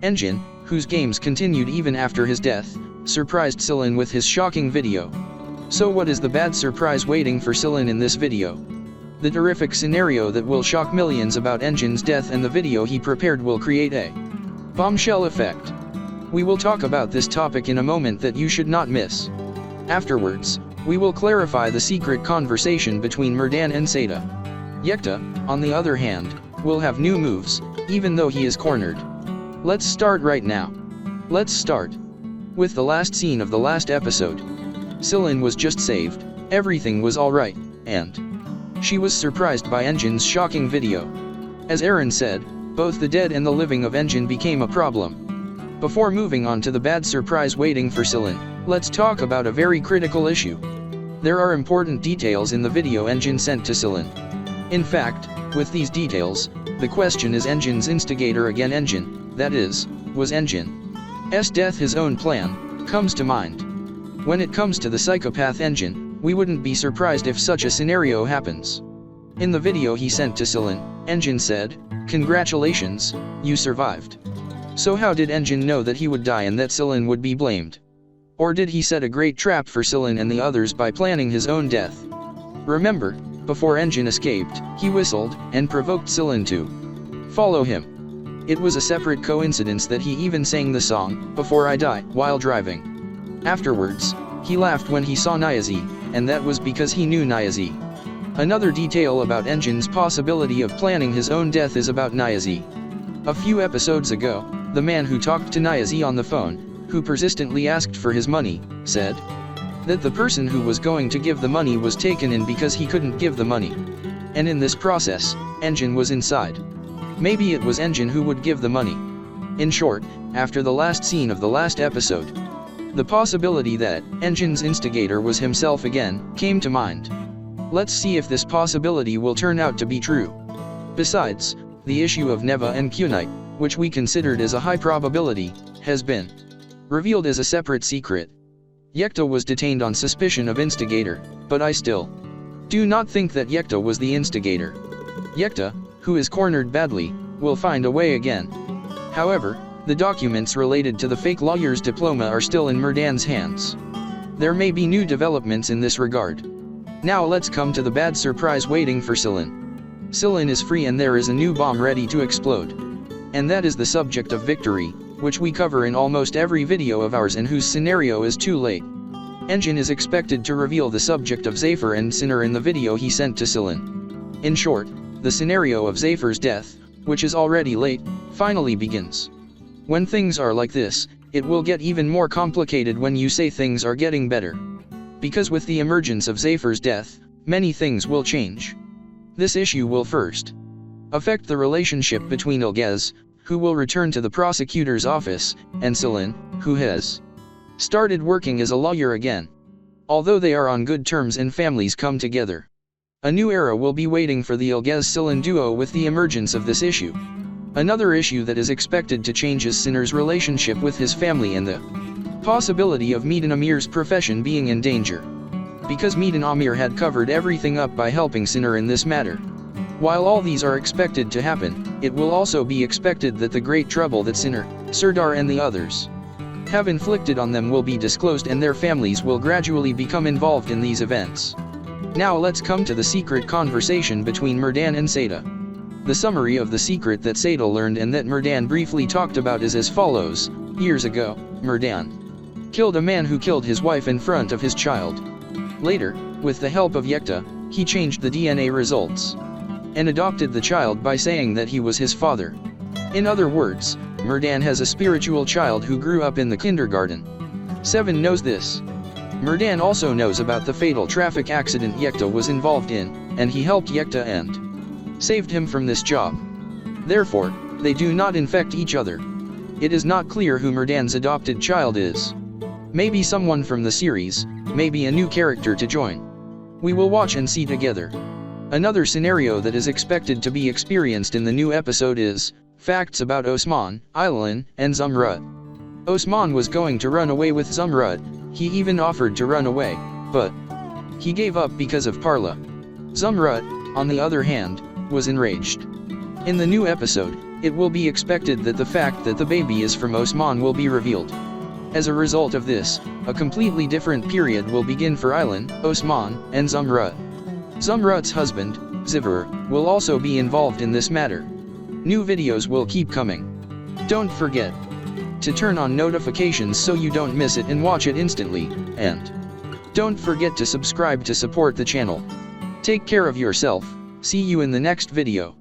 Engin, whose games continued even after his death, surprised Sillin with his shocking video. So what is the bad surprise waiting for Sillin in this video? The terrific scenario that will shock millions about Engin's death, and the video he prepared will create a bombshell effect. We will talk about this topic in a moment that you should not miss. Afterwards, we will clarify the secret conversation between Merdan and Seda. Yekta, on the other hand, will have new moves, even though he is cornered. Let's start right now. Let's start with the last scene of the last episode. Sillin was just saved, everything was alright, and she was surprised by Engin's shocking video. As Aaron said, both the dead and the living of Engin became a problem. Before moving on to the bad surprise waiting for Sillin, let's talk about a very critical issue. There are important details in the video Engin sent to Sillin. In fact, with these details, the question is Engin's instigator again. Engin, that is, was Engin's death his own plan, comes to mind. When it comes to the psychopath Engin, we wouldn't be surprised if such a scenario happens. In the video he sent to Sillin, Engin said, "Congratulations, you survived." So how did Engin know that he would die and that Sillin would be blamed? Or did he set a great trap for Sillin and the others by planning his own death? Remember, before Engin escaped, he whistled and provoked Sillin to follow him. It was a separate coincidence that he even sang the song, "Before I Die," while driving. Afterwards, he laughed when he saw Niazi, and that was because he knew Niazi. Another detail about Engin's possibility of planning his own death is about Niazi. A few episodes ago, the man who talked to Niazi on the phone, who persistently asked for his money, said that the person who was going to give the money was taken in because he couldn't give the money. And in this process, Engin was inside. Maybe it was Engin who would give the money. In short, after the last scene of the last episode, the possibility that Engin's instigator was himself again came to mind. Let's see if this possibility will turn out to be true. Besides, the issue of Neva and Kunite, which we considered as a high probability, has been revealed as a separate secret. Yekta was detained on suspicion of instigator, but I still do not think that Yekta was the instigator. Yekta, who is cornered badly, will find a way again. However, the documents related to the fake lawyer's diploma are still in Merdan's hands. There may be new developments in this regard. Now let's come to the bad surprise waiting for Sillin. Sillin is free and there is a new bomb ready to explode. And that is the subject of victory, which we cover in almost every video of ours and whose scenario is too late. Engin is expected to reveal the subject of Zafer and Sinner in the video he sent to Sillin. In short, the scenario of Zafer's death, which is already late, finally begins. When things are like this, it will get even more complicated when you say things are getting better. Because with the emergence of Zafer's death, many things will change. This issue will first affect the relationship between Ilgaz, who will return to the prosecutor's office, and Sillin, who has started working as a lawyer again. Although they are on good terms and families come together, a new era will be waiting for the Ilgaz-Sillin duo with the emergence of this issue. Another issue that is expected to change is Sinner's relationship with his family and the possibility of Meedan Amir's profession being in danger. Because Meedan Amir had covered everything up by helping Sinner in this matter. While all these are expected to happen, it will also be expected that the great trouble that Sinner, Serdar and the others have inflicted on them will be disclosed and their families will gradually become involved in these events. Now let's come to the secret conversation between Merdan and Seda. The summary of the secret that Seda learned and that Merdan briefly talked about is as follows. Years ago, Merdan killed a man who killed his wife in front of his child. Later, with the help of Yekta, he changed the DNA results and adopted the child by saying that he was his father. In other words, Merdan has a spiritual child who grew up in the kindergarten. Seven knows this. Merdan also knows about the fatal traffic accident Yekta was involved in, and he helped Yekta and saved him from this job. Therefore, they do not infect each other. It is not clear who Merdan's adopted child is. Maybe someone from the series, maybe a new character to join. We will watch and see together. Another scenario that is expected to be experienced in the new episode is facts about Osman, Aylan, and Zumrud. Osman was going to run away with Zumrud. He even offered to run away, but he gave up because of Parla. Zumrud, on the other hand, was enraged. In the new episode, It will be expected that the fact that the baby is from Osman will be revealed. As a result of this, a completely different period will begin for Aylan, Osman, and Zumrut. Zumrut's husband, Ziver, will also be involved in this matter. New videos will keep coming. Don't forget to turn on notifications so you don't miss it and watch it instantly, and don't forget to subscribe to support the channel. Take care of yourself. See you in the next video.